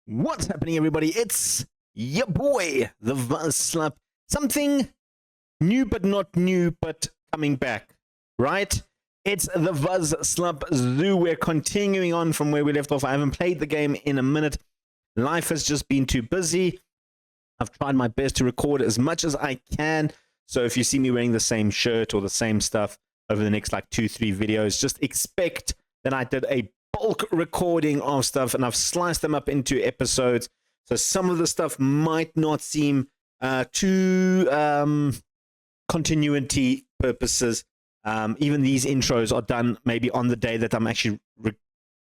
What's happening, everybody? It's your boy, the Vazslap. Something new, but not new, but coming back, right? It's the Vazslap Zoo. We're continuing on from where we left off. I haven't played the game in a minute. Life has just been too busy. I've tried my best to record as much as I can. So if you see me wearing the same shirt or the same stuff over the next like 2-3 videos, just expect that I did a bulk recording of stuff and I've sliced them up into episodes. So some of the stuff might not seem too continuity purposes. Even these intros are done maybe on the day that I'm actually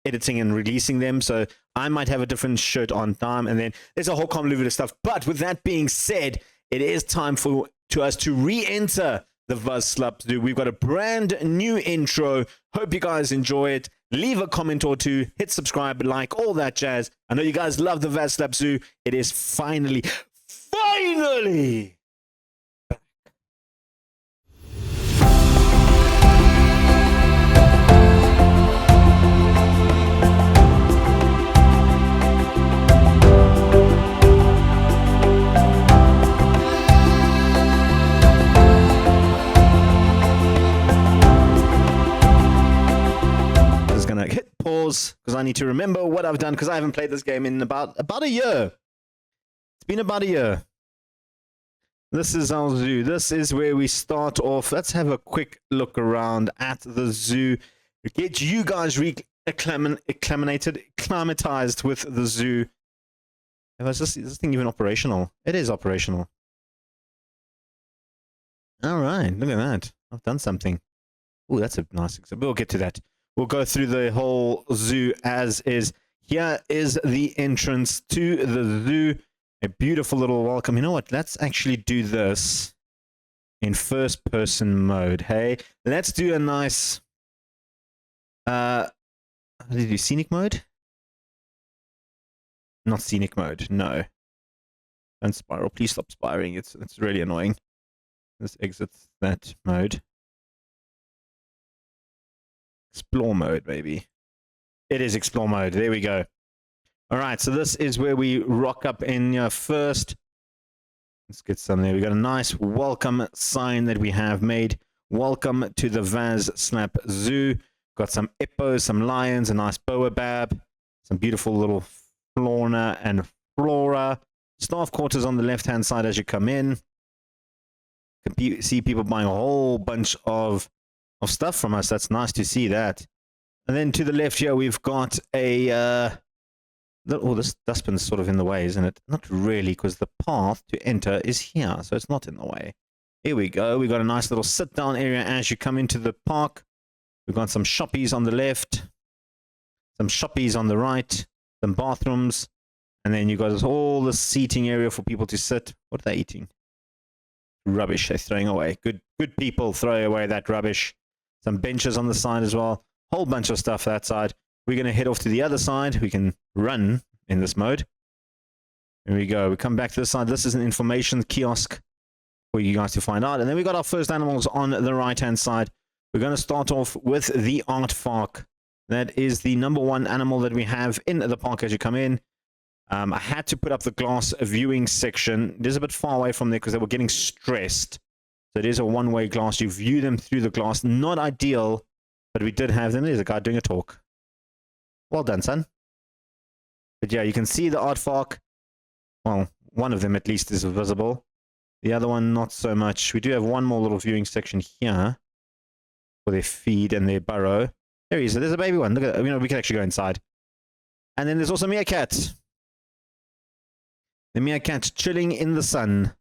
editing and releasing them. So I might have a different shirt on time, and then there's a whole convoluted of stuff. But with that being said, it is time for us to re-enter the Vazslap Zoo. We've got a brand new intro. Hope you guys enjoy it. Leave a comment or two, hit subscribe, like, all that jazz. I know you guys love the Vazslap Zoo. It is finally gonna hit pause because I need to remember what I've done, because I haven't played this game in about a year. It's been about a year. This is our zoo. This is where we start off. Let's have a quick look around at the zoo. Get you guys acclimatized with the zoo. Is this thing even operational? It is operational. All right, look at that. I've done something. Oh, that's a nice example. We'll get to that. We'll go through the whole zoo as is. Here is the entrance to the zoo. A beautiful little welcome. You know what? Let's actually do this in first person mode. Hey, let's do a nice how did you do scenic mode? Not scenic mode, no. Don't spiral. Please stop spiraling. It's really annoying. Let's exit that mode. Explore mode, baby. It is explore mode. There we go. All right, so this is where we rock up in first. Let's get some there. We got a nice welcome sign that we have made. Welcome to the Vazslap Zoo. Got some hippos, some lions, a nice baobab, some beautiful little fauna and flora. Staff quarters on the left-hand side as you come in. You can see people buying a whole bunch of stuff from us. That's nice to see that. And then to the left here, we've got a this dustbin's sort of in the way, isn't it? Not really, because the path to enter is here, so it's not in the way. Here we go. We've got a nice little sit-down area as you come into the park. We've got some shoppies on the left, some shoppies on the right, some bathrooms, and then you've got all the seating area for people to sit. What are they eating? Rubbish they're throwing away. Good people throw away that rubbish. Some benches on the side as well. Whole bunch of stuff that side. We're going to head off to the other side. We can run in this mode. Here we go. We come back to this side. This is an information kiosk for you guys to find out. And then we got our first animals on the right-hand side. We're going to start off with the aardvark. That is the #1 animal that we have in the park as you come in. I had to put up the glass viewing section. It is a bit far away from there because they were getting stressed. So it is a one-way glass. You view them through the glass. Not ideal, but we did have them. There's a guy doing a talk. Well done, son. But yeah, you can see the aardvark. Well, one of them at least is visible. The other one, not so much. We do have one more little viewing section here for their feed and their burrow. There he is. There's a baby one. Look at that. You know, we can actually go inside. And then there's also meerkats. The meerkat chilling in the sun.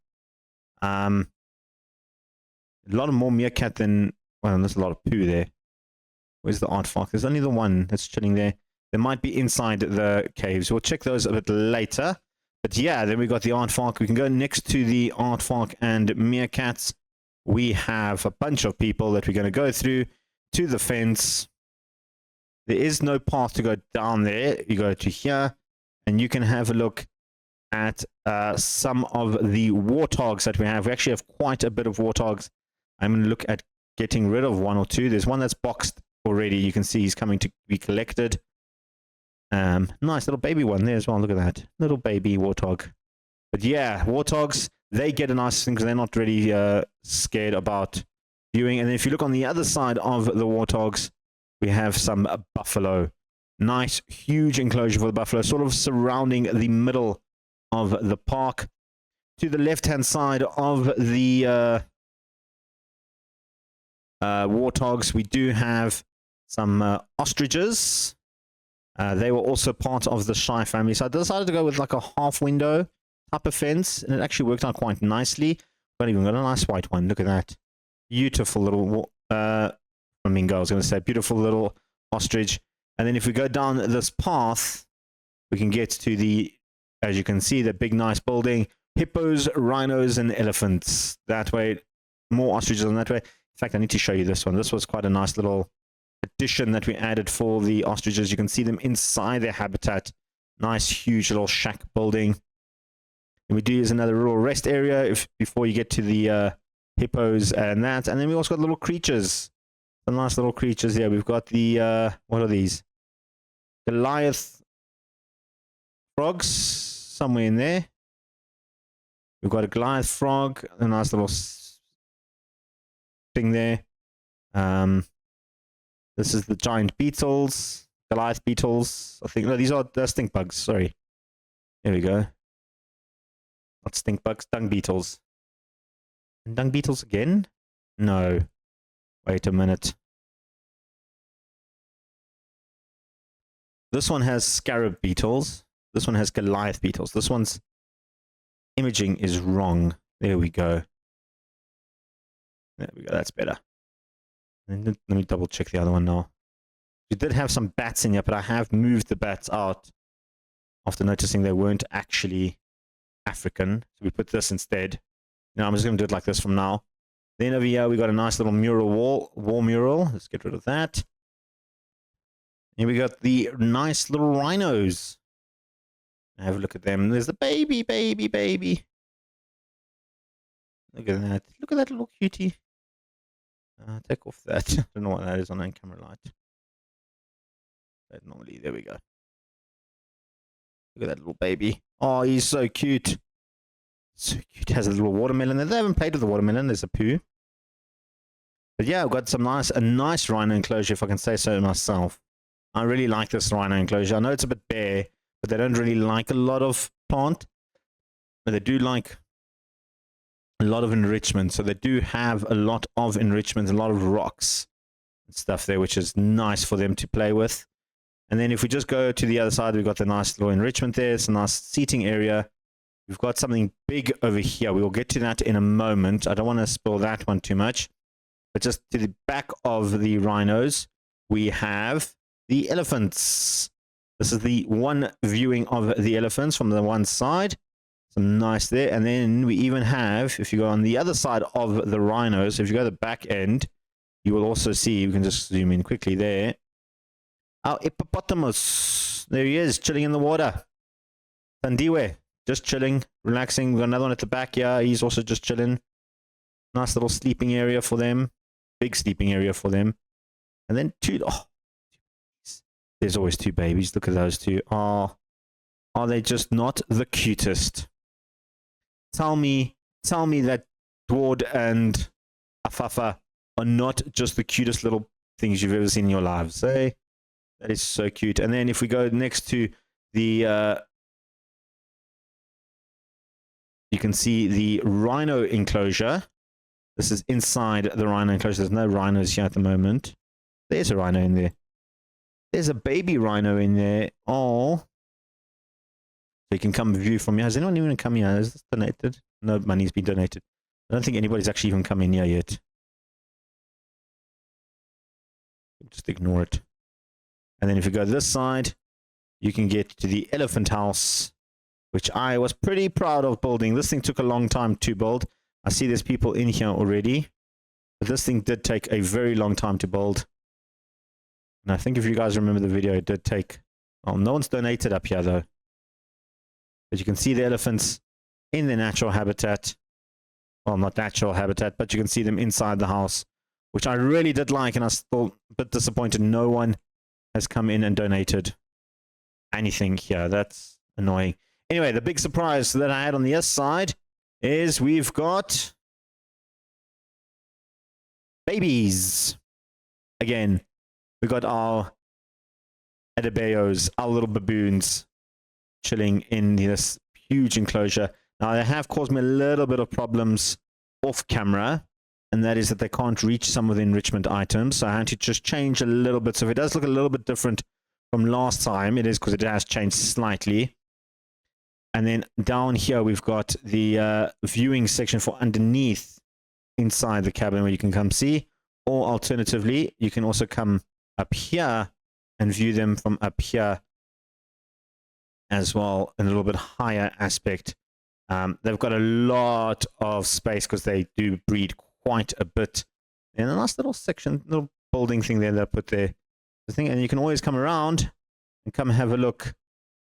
A lot more meerkat than... Well, there's a lot of poo there. Where's the aardvark? There's only the one that's chilling there. They might be inside the caves. We'll check those a bit later. But yeah, then we got the aardvark. We can go next to the aardvark and meerkats. We have a bunch of people that we're going to go through to the fence. There is no path to go down there. You go to here, and you can have a look at some of the warthogs that we have. We actually have quite a bit of warthogs. I'm going to look at getting rid of one or two. There's one that's boxed already. You can see he's coming to be collected. Nice little baby one there as well. Look at that. Little baby warthog. But yeah, warthogs, they get a nice thing because they're not really scared about viewing. And then if you look on the other side of the warthogs, we have some buffalo. Nice, huge enclosure for the buffalo, sort of surrounding the middle of the park. To the left-hand side of the warthogs, we do have some ostriches. They were also part of the shy family. So I decided to go with like a half window type of fence, and it actually worked out quite nicely. But even got a nice white one. Look at that. Beautiful little flamingo, I was going to say. Beautiful little ostrich. And then if we go down this path, we can get to the, as you can see, the big nice building. Hippos, rhinos, and elephants. That way, more ostriches on that way. In fact, I need to show you this one. This was quite a nice little addition that we added for the ostriches. You can see them inside their habitat. Nice, huge little shack building. And we do use another little rest area before you get to the hippos and that. And then we also got little creatures. Some nice little creatures here. We've got the, what are these? Goliath frogs somewhere in there. We've got a Goliath frog, a nice little thing there. This is the giant beetles, Goliath beetles. I think, no, these are stink bugs, sorry. There we go. Not stink bugs, dung beetles. And dung beetles again? No. Wait a minute. This one has scarab beetles. This one has Goliath beetles. This one's imaging is wrong. There we go. There we go, that's better. And let me double check the other one now. We did have some bats in here, but I have moved the bats out after noticing they weren't actually African. So we put this instead. Now I'm just going to do it like this from now. Then over here we got a nice little mural wall mural. Let's get rid of that. Here we got the nice little rhinos. Have a look at them. There's the baby. Look at that. Look at that little cutie. Take off that. I don't know what that is on camera light. That normally, there we go. Look at that little baby. Oh, he's so cute. So cute. Has a little watermelon there. They haven't played with the watermelon. There's a poo. But yeah, I've got a nice rhino enclosure, if I can say so myself. I really like this rhino enclosure. I know it's a bit bare, but they don't really like a lot of plant. But they do like a lot of enrichment. So they do have a lot of enrichment, a lot of rocks and stuff there, which is nice for them to play with. And then if we just go to the other side, we've got the nice little enrichment there. It's a nice seating area. We've got something big over here. We will get to that in a moment. I don't want to spoil that one too much. But just to the back of the rhinos, we have the elephants. This is the one viewing of the elephants from the one side. Some nice there. And then we even have, if you go on the other side of the rhinos, if you go to the back end, you will also see, we can just zoom in quickly there, our hippopotamus. There he is, chilling in the water. Tandiwe, just chilling, relaxing. We've got another one at the back here. He's also just chilling. Nice little sleeping area for them. Big sleeping area for them. And then there's always two babies. Look at those two. Oh, are they just not the cutest? Tell me that Dward and Afafa are not just the cutest little things you've ever seen in your lives. Eh? That is so cute. And then if we go next to the, you can see the rhino enclosure. This is inside the rhino enclosure. There's no rhinos here at the moment. There's a rhino in there. There's a baby rhino in there. Oh. So you can come view from here. Has anyone even come here? Is this donated? No money's been donated. I don't think anybody's actually even come in here yet. Just ignore it. And then if you go this side, you can get to the elephant house, which I was pretty proud of building. This thing took a long time to build. I see there's people in here already. But this thing did take a very long time to build. And I think if you guys remember the video, it did take... Well, no one's donated up here, though. But you can see the elephants in their natural habitat. Well, not natural habitat, but you can see them inside the house, which I really did like, and I was still a bit disappointed no one has come in and donated. anything here. That's annoying. Anyway, the big surprise that I had on the S side is we've got babies. Again, we got our Adibeos, our little baboons, chilling in this huge enclosure. Now, they have caused me a little bit of problems off camera, and that is that they can't reach some of the enrichment items. So I had to just change a little bit. So if it does look a little bit different from last time, it is because it has changed slightly. And then down here, we've got the viewing section for underneath inside the cabin where you can come see. Or alternatively, you can also come up here and view them from up here as well, in a little bit higher aspect. They've got a lot of space because they do breed quite a bit. And a nice little section, little building thing there that put there. The thing, and you can always come around and come have a look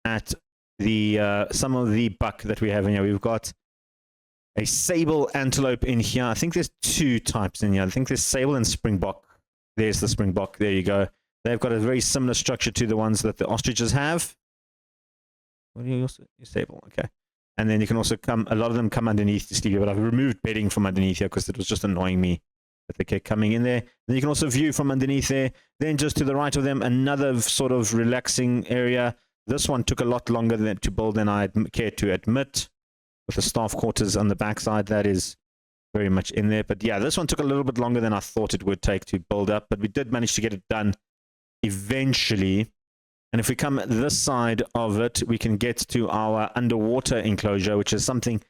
at the some of the buck that we have in here. We've got a sable antelope in here. I think there's two types in here. I think there's sable and springbok. There's the springbok. There you go. They've got a very similar structure to the ones that the ostriches have. What do you also? You sable, okay. And then you can also come. A lot of them come underneath to sleep, but I've removed bedding from underneath here because it was just annoying me that they kept coming in there. Then you can also view from underneath there. Then just to the right of them, another sort of relaxing area. This one took a lot longer to build than I cared to admit, with the staff quarters on the backside. That is very much in there. But yeah, this one took a little bit longer than I thought it would take to build up, but we did manage to get it done eventually. And if we come this side of it, we can get to our underwater enclosure, which is something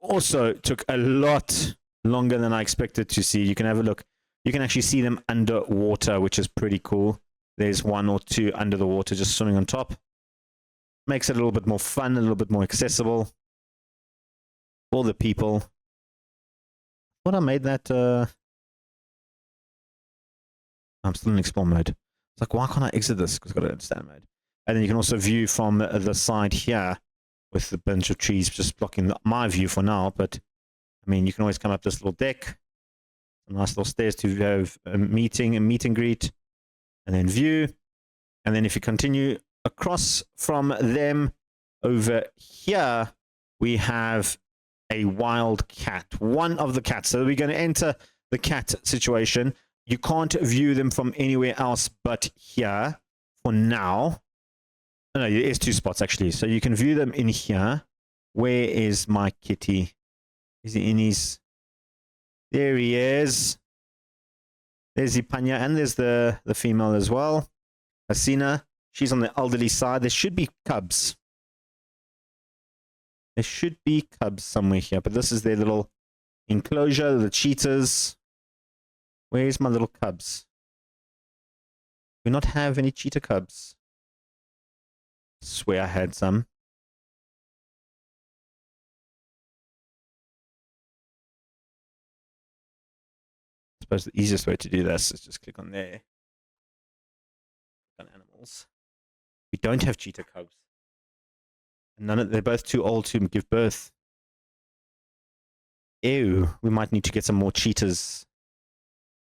also took a lot longer than I expected to see. You can have a look. You can actually see them underwater, which is pretty cool. There's one or two under the water just swimming on top. Makes it a little bit more fun, a little bit more accessible for the people. What I made that... I'm still in explore mode. It's like, why can't I exit this? Because I've got to understand mode. And then you can also view from the side here with the bunch of trees just blocking my view for now. But, I mean, you can always come up this little deck. Some nice little stairs to have a meet and greet. And then view. And then if you continue across from them over here, we have a wild cat. One of the cats. So we're going to enter the cat situation. You can't view them from anywhere else but here for now. No, there is two spots actually. So you can view them in here. Where is my kitty? Is he in his... There he is. There's the Panya, and there's the female as well. Hasina. She's on the elderly side. There should be cubs. There should be cubs somewhere here. But this is their little enclosure. The cheetahs. Where's my little cubs? Do we not have any cheetah cubs? I swear I had some. I suppose the easiest way to do this is just click on there. Click on animals. We don't have cheetah cubs. And they're both too old to give birth. Ew, we might need to get some more cheetahs.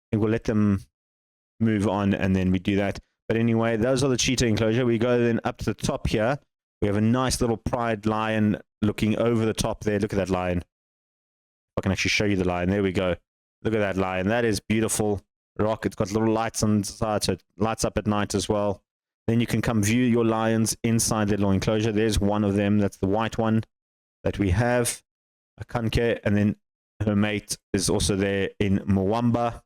I think we'll let them move on and then we do that. But anyway, those are the cheetah enclosure. We go then up to the top here. We have a nice little pride lion looking over the top there. Look at that lion. I can actually show you the lion. There we go. Look at that lion. That is beautiful rock. It's got little lights on the side, so it lights up at night as well. Then you can come view your lions inside their little enclosure. There's one of them. That's the white one that we have. A Kanke. And then her mate is also there in Mwamba.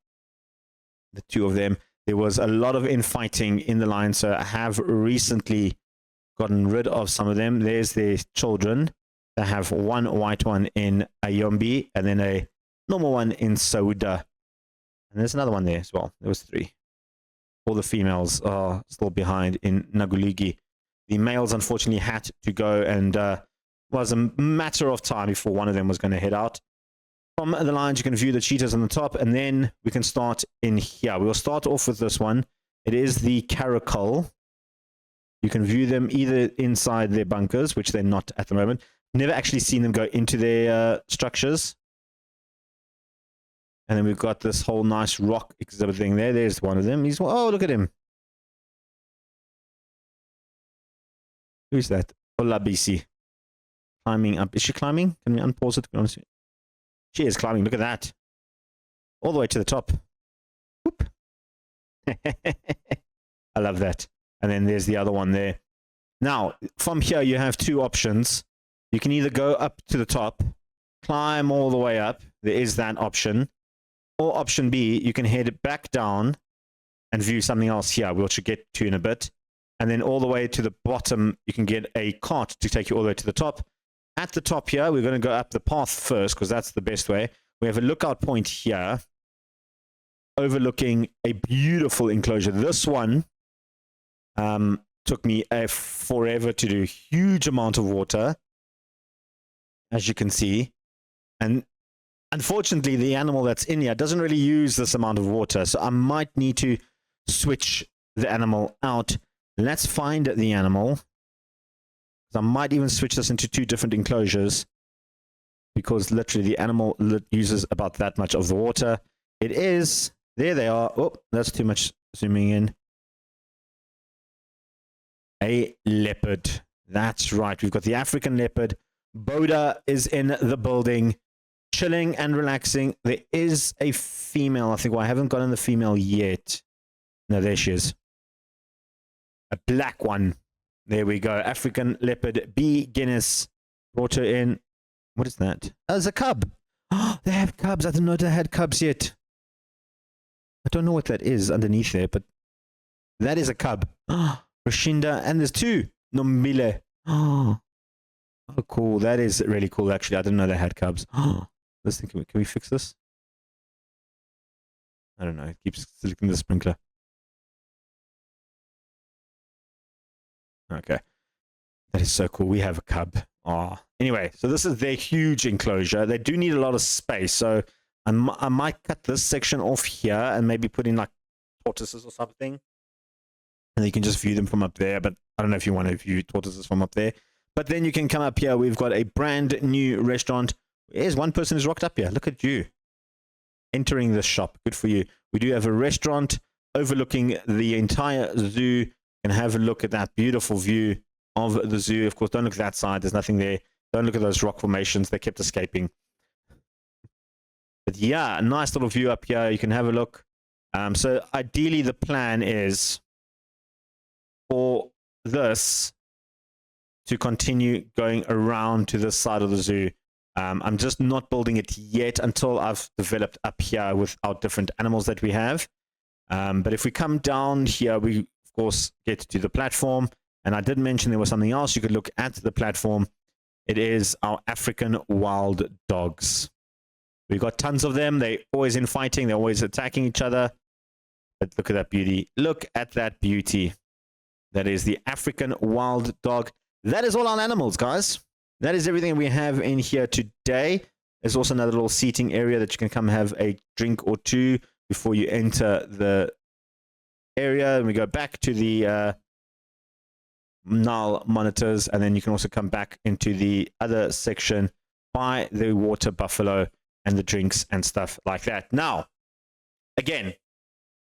The two of them. There was a lot of infighting in the line, so I have recently gotten rid of some of them. There's their children. They have one white one in Ayombi and then a normal one in Sauda. And there's another one there as well. There was three. All the females are still behind in Naguligi. The males unfortunately had to go, and was a matter of time before one of them was going to head out. From the lines, you can view the cheetahs on the top, and then we can start in here. We'll start off with this one. It is the caracal. You can view them either inside their bunkers, which they're not at the moment. Never actually seen them go into their structures. And then we've got this whole nice rock exhibit thing there. There's one of them. Oh, look at him. Who's that? Ola BC. Climbing up. Is she climbing? Can we unpause it? She is climbing. Look at that. All the way to the top. Whoop. I love that. And then there's the other one there. Now, from here, you have two options. You can either go up to the top, climb all the way up. There is that option. Or option B, you can head back down and view something else here, which we'll get to in a bit. And then all the way to the bottom, you can get a cart to take you all the way to the top. At the top here, we're going to go up the path first because that's the best way. We have a lookout point here overlooking a beautiful enclosure. This one took me forever to do. Huge amount of water, as you can see. And unfortunately, the animal that's in here doesn't really use this amount of water. So I might need to switch the animal out. Let's find the animal. I might even switch this into two different enclosures because literally the animal uses about that much of the water. It is. There they are. Oh, that's too much zooming in. A leopard. That's right. We've got the African leopard. Boda is in the building, chilling and relaxing. There is a female. I think, well, I haven't gotten the female yet. No, there she is. A black one. There we go. African leopard B. Guinness. Brought her in. What is that? Oh, it's a cub. Oh, they have cubs. I didn't know they had cubs yet. I don't know what that is underneath there, but that is a cub. Oh, Rashinda. And there's two. Nombile. Oh, cool. That is really cool, actually. I didn't know they had cubs. Oh, let's think. Can we fix this? I don't know. It keeps selecting the sprinkler. Okay. That is so cool. We have a cub. Oh. Anyway, so this is their huge enclosure. They do need a lot of space. So I might cut this section off here and maybe put in like tortoises or something. And you can just view them from up there. But I don't know if you want to view tortoises from up there. But then you can come up here. We've got a brand new restaurant. Here's one person who's rocked up here. Look at you. Entering the shop. Good for you. We do have a restaurant overlooking the entire zoo. And have a look at that beautiful view of the zoo. Of course, don't look at that side. There's nothing there. Don't look at those rock formations. They kept escaping. But yeah, a nice little view up here. You can have a look. So ideally, the plan is for this to continue going around to this side of the zoo. I'm just not building it yet until I've developed up here with our different animals that we have. But if we come down here, we of course get to the platform, and I did mention there was something else you could look at the platform. It is our African wild dogs. We've got tons of them. They're always in fighting. They're always attacking each other. But look at that beauty. Look at that beauty. That is the African wild dog. That is all our animals, guys. That is everything we have in here today. There's also another little seating area that you can come have a drink or two before you enter the area. And we go back to the null monitors, and then you can also come back into the other section by the water buffalo and the drinks and stuff like that. Now, again,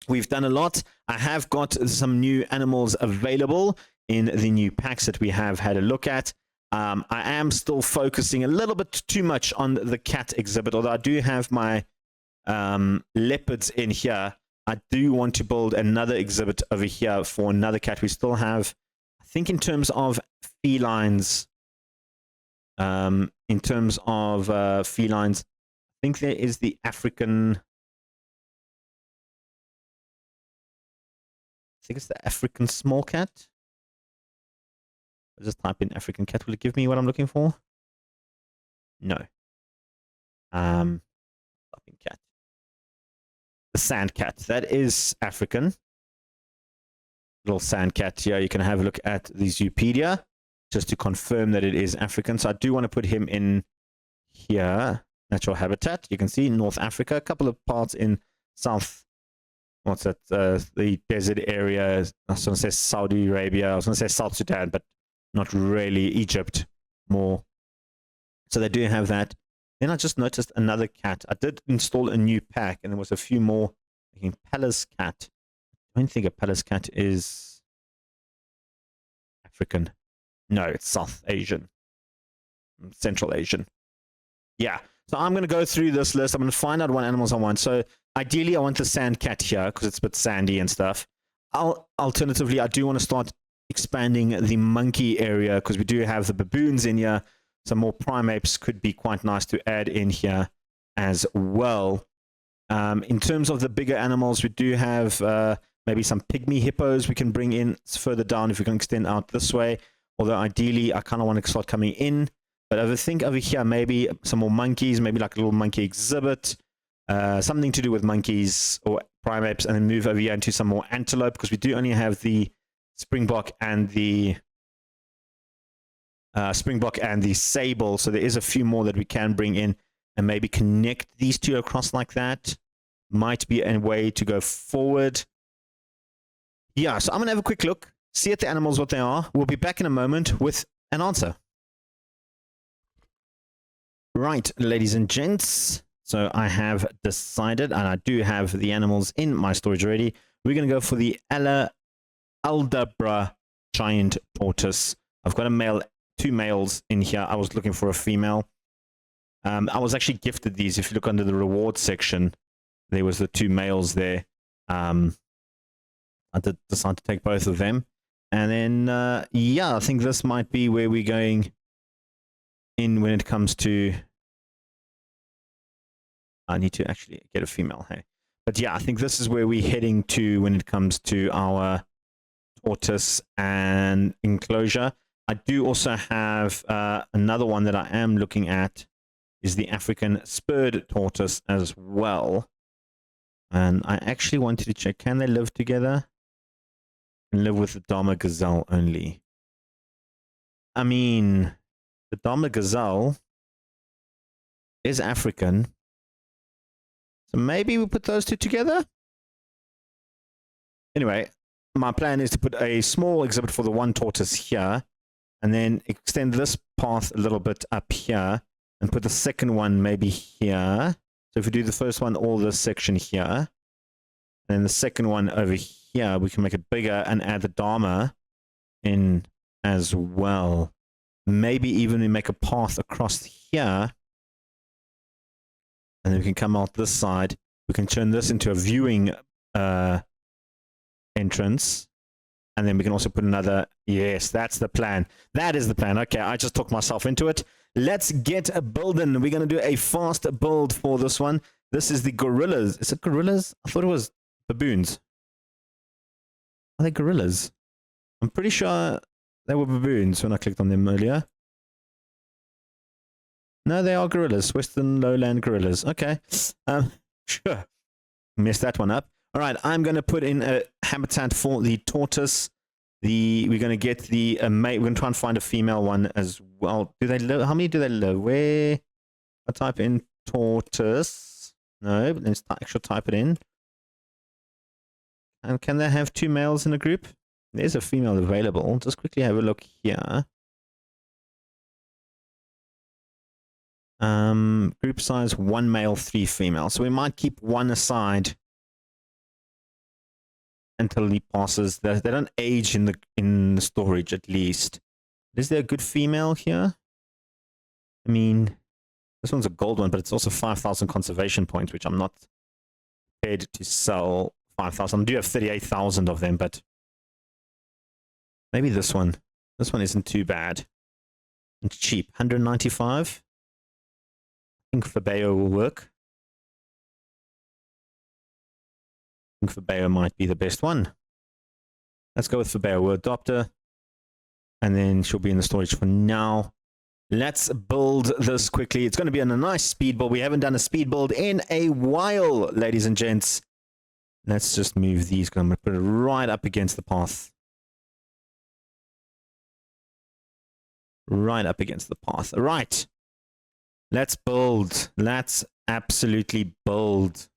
we've done a lot. I have got some new animals available in the new packs that we have had a look at. I am still focusing a little bit too much on the cat exhibit, although I do have my leopards in here. I do want to build another exhibit over here for another cat. We still have, I think in terms of felines, I think there is the African, I think it's the African small cat. I'll just type in African cat. Will it give me what I'm looking for? No. Typing cat. The sand cat. That is African. Little sand cat here. You can have a look at the Zoopedia just to confirm that it is African. So I do want to put him in here. Natural habitat. You can see North Africa. A couple of parts in South. What's that? The desert area. I was going to say Saudi Arabia. I was going to say South Sudan, but not really. Egypt more. So they do have that. Then I just noticed another cat. I did install a new pack, and there was a few more. Palace cat. I don't think a Palace cat is African. No, it's South Asian. Central Asian. Yeah. So I'm going to go through this list. I'm going to find out what animals I want. So ideally, I want the sand cat here because it's a bit sandy and stuff. Alternatively, I do want to start expanding the monkey area because we do have the baboons in here. Some more primates could be quite nice to add in here as well. In terms of the bigger animals, we do have maybe some pygmy hippos we can bring in further down if we can extend out this way. Although ideally, I kind of want to start coming in. But I think over here, maybe some more monkeys, maybe like a little monkey exhibit, something to do with monkeys or primates, and then move over here into some more antelope because we do only have the springbok and the sable. So there is a few more that we can bring in and maybe connect these two across like that. Might be a way to go forward. Yeah, so I'm going to have a quick look, see at the animals what they are. We'll be back in a moment with an answer. Right, ladies and gents. So I have decided, and I do have the animals in my storage already. We're going to go for the Aldabra giant tortoise. I've got a male, 2 males in here. I was looking for a female. I was actually gifted these. If you look under the reward section, there was the 2 males there. I did decide to take both of them. And then, yeah, I think this might be where we're going in when it comes to... I need to actually get a female, hey. But yeah, I think this is where we're heading to when it comes to our tortoise and enclosure. I do also have another one that I am looking at, is the African spurred tortoise as well. And I actually wanted to check, can they live together? And live with the Dharma gazelle only. I mean, the Dharma gazelle is African. So maybe we put those two together? Anyway, my plan is to put a small exhibit for the one tortoise here, and then extend this path a little bit up here, and put the second one maybe here. So if we do the first one, all this section here, and then the second one over here, we can make it bigger and add the Dharma in as well. Maybe even we make a path across here, and then we can come out this side. We can turn this into a viewing entrance. And then we can also put another... Yes, that's the plan. That is the plan. Okay, I just talked myself into it. Let's get a building. We're going to do a fast build for this one. This is the gorillas. Is it gorillas? I thought it was baboons. Are they gorillas? I'm pretty sure they were baboons when I clicked on them earlier. No, they are gorillas. Western lowland gorillas. Okay. Sure. Messed that one up. All right, I'm going to put in a habitat for the tortoise. We're going to get the mate. We're going to try and find a female one as well. Do they live? How many do they live? Where? I type in tortoise. No, but let's actually type it in. And can they have 2 males in a group? There's a female available. Just quickly have a look here. Group size 1 male, 3 female. So we might keep one aside until he passes. They don't age in the storage, at least. Is there a good female here? I mean, this one's a gold one, but it's also 5,000 conservation points, which I'm not prepared to sell 5,000. I do have 38,000 of them, but maybe this one. This one isn't too bad. It's cheap, 195. I think Fabeo will work. I think Fabeo might be the best one. Let's go with Fabeo. We'll adopt her, and then she'll be in the storage for now. Let's build this quickly. It's going to be on a nice speed build. We haven't done a speed build in a while, ladies and gents. Let's just move these. I'm going to put it right up against the path. Right up against the path. All right. Let's build. Let's absolutely build.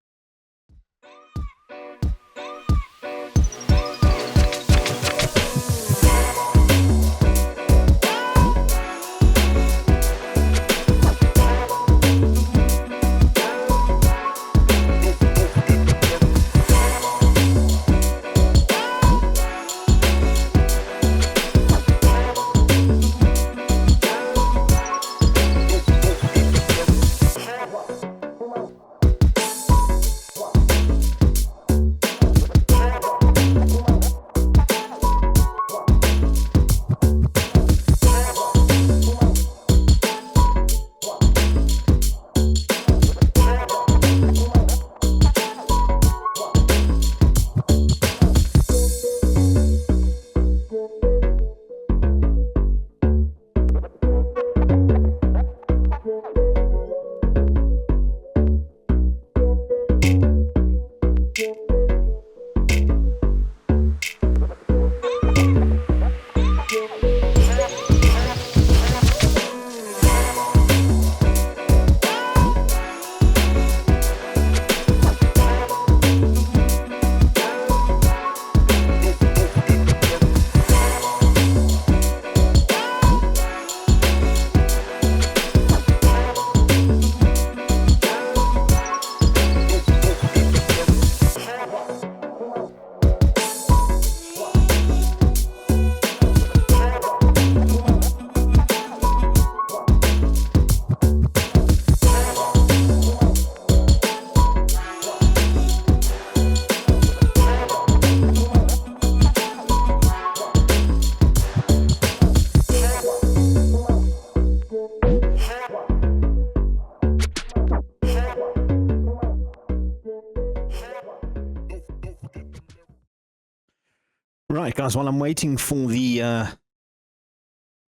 right, guys, while I'm waiting for the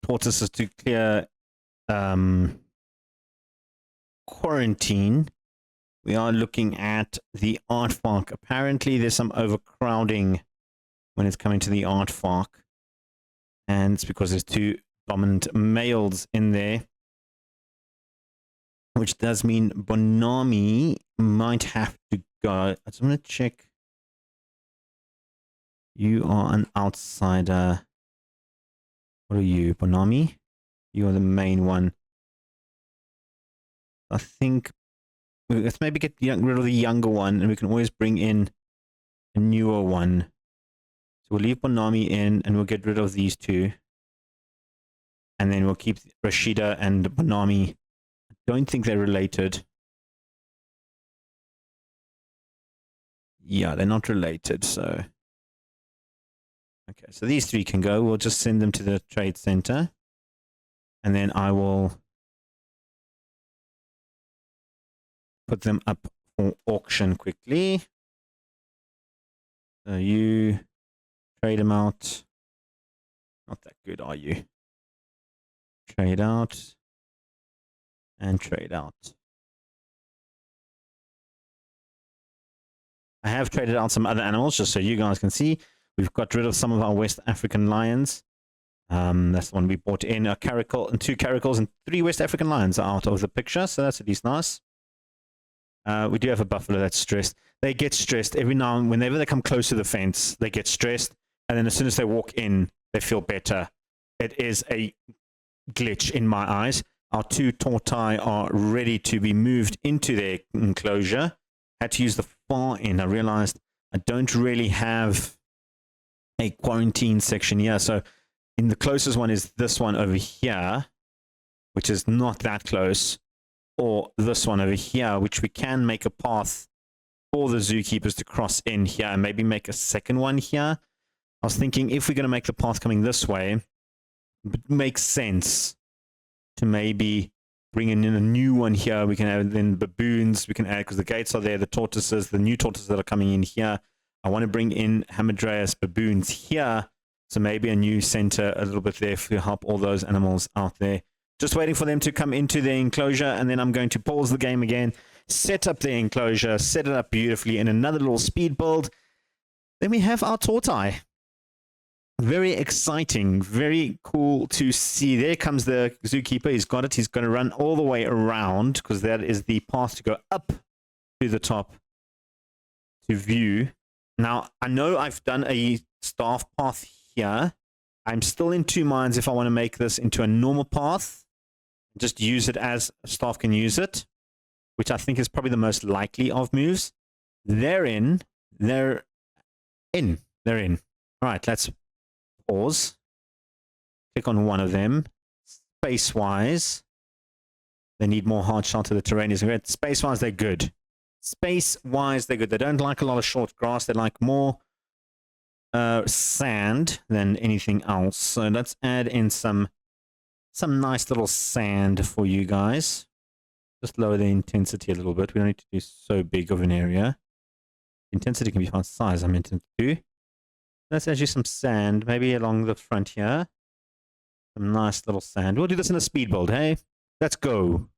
tortoises to clear quarantine, we are looking at the art park. Apparently, there's some overcrowding when it's coming to the art park, and it's because there's 2 dominant males in there, which does mean Bonami might have to go. I just want to check. You are an outsider. What are you, Bonami? You are the main one. I think let's maybe get rid of the younger one, and we can always bring in a newer one. So we'll leave Bonami in, and we'll get rid of these 2. And then we'll keep Rashida and Bonami. I don't think they're related. Yeah, they're not related, so... Okay, so these 3 can go. We'll just send them to the trade center. And then I will put them up for auction quickly. So you trade them out. Not that good, are you? Trade out. And trade out. I have traded out some other animals just so you guys can see. We've got rid of some of our West African lions. That's the one we bought in. A caracal and 2 caracals and 3 West African lions are out of the picture, so that's at least nice. We do have a buffalo that's stressed. They get stressed every now and whenever they come close to the fence, they get stressed, and then as soon as they walk in, they feel better. It is a glitch in my eyes. Our 2 tortoise are ready to be moved into their enclosure. Had to use the far end. I realized I don't really have a quarantine section here. So in the closest one is this one over here, which is not that close, or this one over here, which we can make a path for the zookeepers to cross in here and maybe make a second one here. I was thinking if we're going to make the path coming this way, it makes sense to maybe bring in a new one here. We can add then baboons, we can add, because the gates are there, the tortoises, the new tortoises that are coming in here. I want to bring in Hamadryas baboons here, so maybe a new center a little bit there to help all those animals out there. Just waiting for them to come into the enclosure, and then I'm going to pause the game again, set up the enclosure, set it up beautifully in another little speed build. Then we have our tortoise. Very exciting, very cool to see. There comes the zookeeper. He's got it. He's going to run all the way around because that is the path to go up to the top to view. Now, I know I've done a staff path here. I'm still in 2 minds if I want to make this into a normal path. Just use it as staff can use it, which I think is probably the most likely of moves. They're in. All right, let's pause. Click on one of them. Space-wise, they need more hard shelter. The terrain is good. Space-wise, they're good. Space-wise, they're good. They don't like a lot of short grass. They like more sand than anything else. So let's add in some nice little sand for you guys. Just lower the intensity a little bit. We don't need to do so big of an area. Intensity can be fast size, I meant to do. Let's add you some sand, maybe along the front here. Some nice little sand. We'll do this in a speed build, hey? Let's go.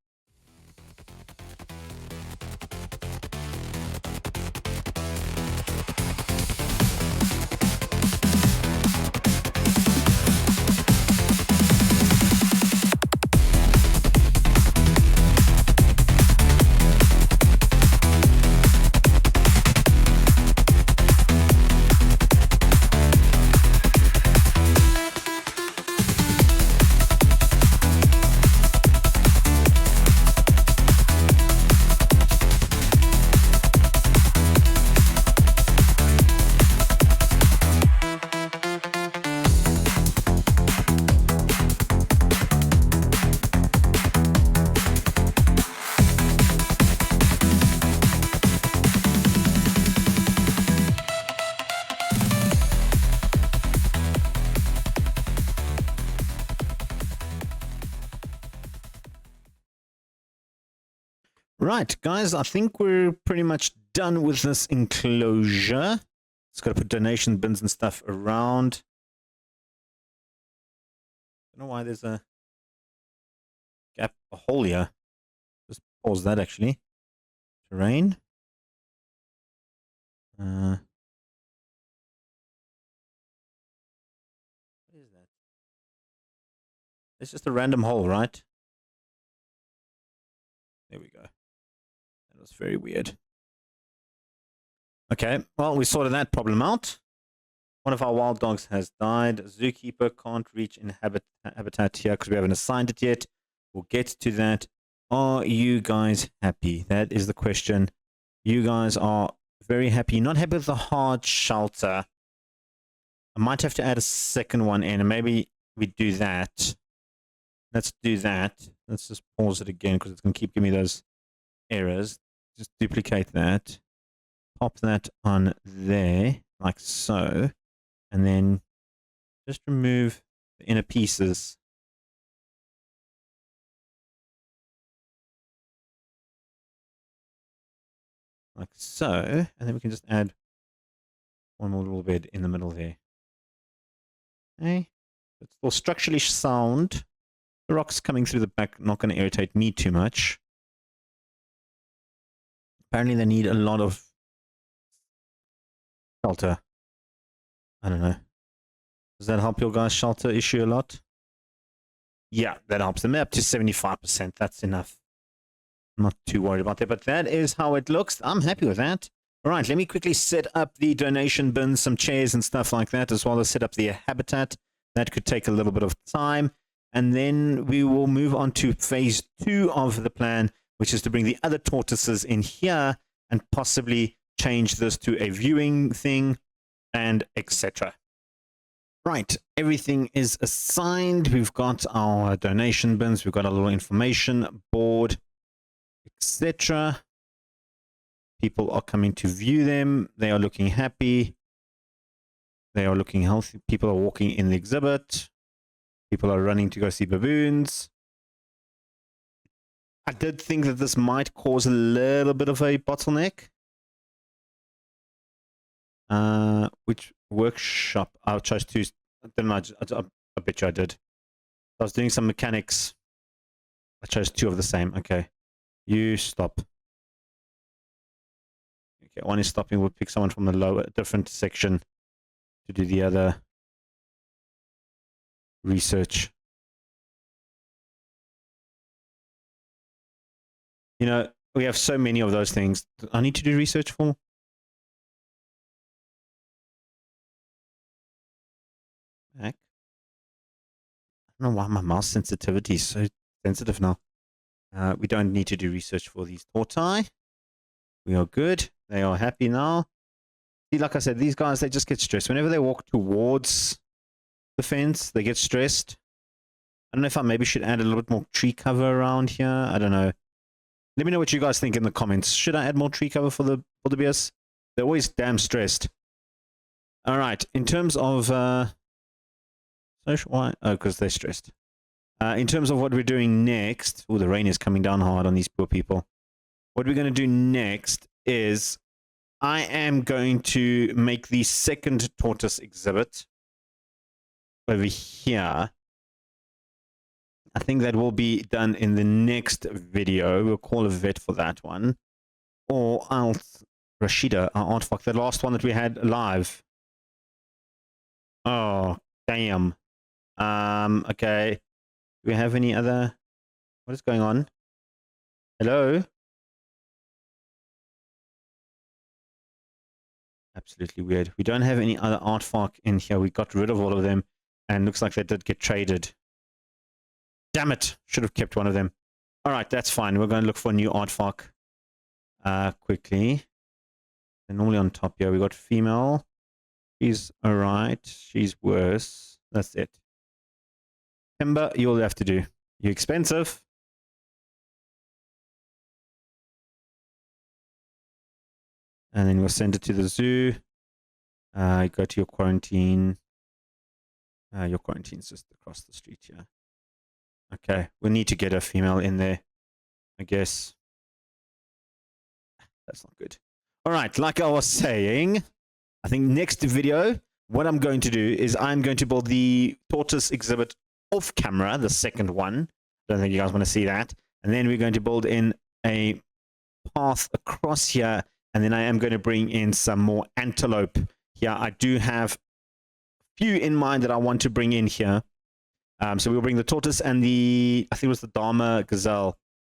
Right, guys, I think we're pretty much done with this enclosure. It's got to put donation bins and stuff around. I don't know why there's a gap, a hole here. Just pause that actually. Terrain. What is that? It's just a random hole, right? There we go. That was very weird. Okay, well, we sorted that problem out. One of our wild dogs has died. Zookeeper can't reach habitat here because we haven't assigned it yet. We'll get to that. Are you guys happy? That is the question. You guys are very happy. Not happy with the hard shelter. I might have to add a second one in, and maybe we do that. Let's do that. Let's just pause it again because it's going to keep giving me those errors. Just duplicate that. Pop that on there, like so. And then just remove the inner pieces. Like so. And then we can just add one more little bit in the middle there. Okay. It's still structurally sound. The rocks coming through the back not going to irritate me too much. Apparently they need a lot of shelter. I don't know. Does that help your guys' shelter issue a lot? Yeah, that helps them up to 75%. That's enough. I'm not too worried about that, but that is how it looks. I'm happy with that. All right, let me quickly set up the donation bins, some chairs and stuff like that, as well as set up the habitat. That could take a little bit of time. And then we will move on to phase 2 of the plan, which is to bring the other tortoises in here and possibly change this to a viewing thing and etc. Right, everything is assigned. We've got our donation bins. We've got a little information board, etc. People are coming to view them. They are looking happy. They are looking healthy. People are walking in the exhibit. People are running to go see baboons. I did think that this might cause a little bit of a bottleneck. Which workshop? I chose to. I bet you I did. I was doing some mechanics. I chose 2 of the same. Okay. You stop. Okay, one is stopping. We'll pick someone from a different section to do the other research. You know, we have so many of those things. I need to do research for. Back. I don't know why my mouse sensitivity is so sensitive now. We don't need to do research for these tortoise. We are good. They are happy now. See, like I said, these guys, they just get stressed. Whenever they walk towards the fence, they get stressed. I don't know if I maybe should add a little bit more tree cover around here. I don't know. Let me know what you guys think in the comments. Should I add more tree cover for the bears? They're always damn stressed. All right. In terms of social, why? Oh, because they're stressed. In terms of what we're doing next, oh, the rain is coming down hard on these poor people. What we're going to do next is I am going to make the second tortoise exhibit over here. I think that will be done in the next video. We'll call a vet for that one. Or Rashida, our artifact, the last one that we had live. Oh, damn. Okay. Do we have any other? What is going on? Hello? Absolutely weird. We don't have any other artifact in here. We got rid of all of them. And looks like they did get traded. Damn it. Should have kept one of them. All right, that's fine. We're going to look for a new artifact quickly. And normally on top here, we got female. She's all right. She's worse. That's it. Timber, you'll have to do. You're expensive. And then we'll send it to the zoo. Go to your quarantine. Your quarantine's just across the street here. Okay, we need to get a female in there, I guess. That's not good. All right, like I was saying, I think next video, what I'm going to do is I'm going to build the tortoise exhibit off camera, the second one. Don't think you guys want to see that. And then we're going to build in a path across here. And then I am going to bring in some more antelope here. I do have a few in mind that I want to bring in here. So we'll bring the tortoise and the, I think it was the Dharma gazelle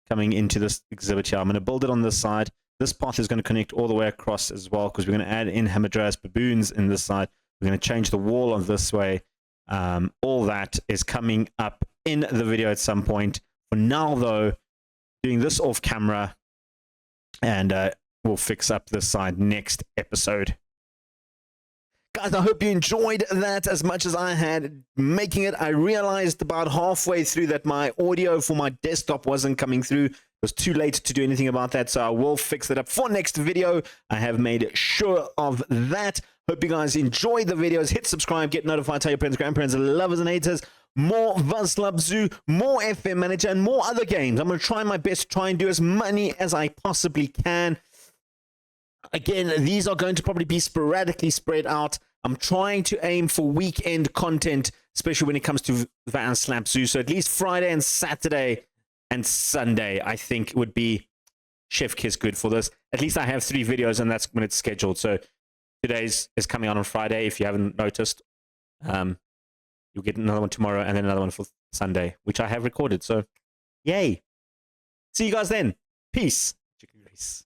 coming into this exhibit here. I'm going to build it on this side. This path is going to connect all the way across as well, because we're going to add in Hamadryas baboons in this side. We're going to change the wall on this way. All that is coming up in the video at some point. For now, though, doing this off camera, and we'll fix up this side next episode. Guys, I hope you enjoyed that as much as I had making it. I realized about halfway through that my audio for my desktop wasn't coming through. It was too late to do anything about that, so I will fix it up for next video. I have made sure of that. Hope you guys enjoyed the videos. Hit subscribe, get notified, tell your parents, grandparents, lovers, and haters. More Vazslap Zoo, more FM Manager, and more other games. I'm going to try my best to try and do as many as I possibly can. Again, these are going to probably be sporadically spread out. I'm trying to aim for weekend content, especially when it comes to Vazslap Zoo. So at least Friday and Saturday and Sunday, I think would be chef kiss good for this. At least I have 3 videos, and that's when it's scheduled. So today's is coming out on Friday, if you haven't noticed. You'll get another one tomorrow, and then another one for Sunday, which I have recorded. So, yay. See you guys then. Peace. Chicken grease.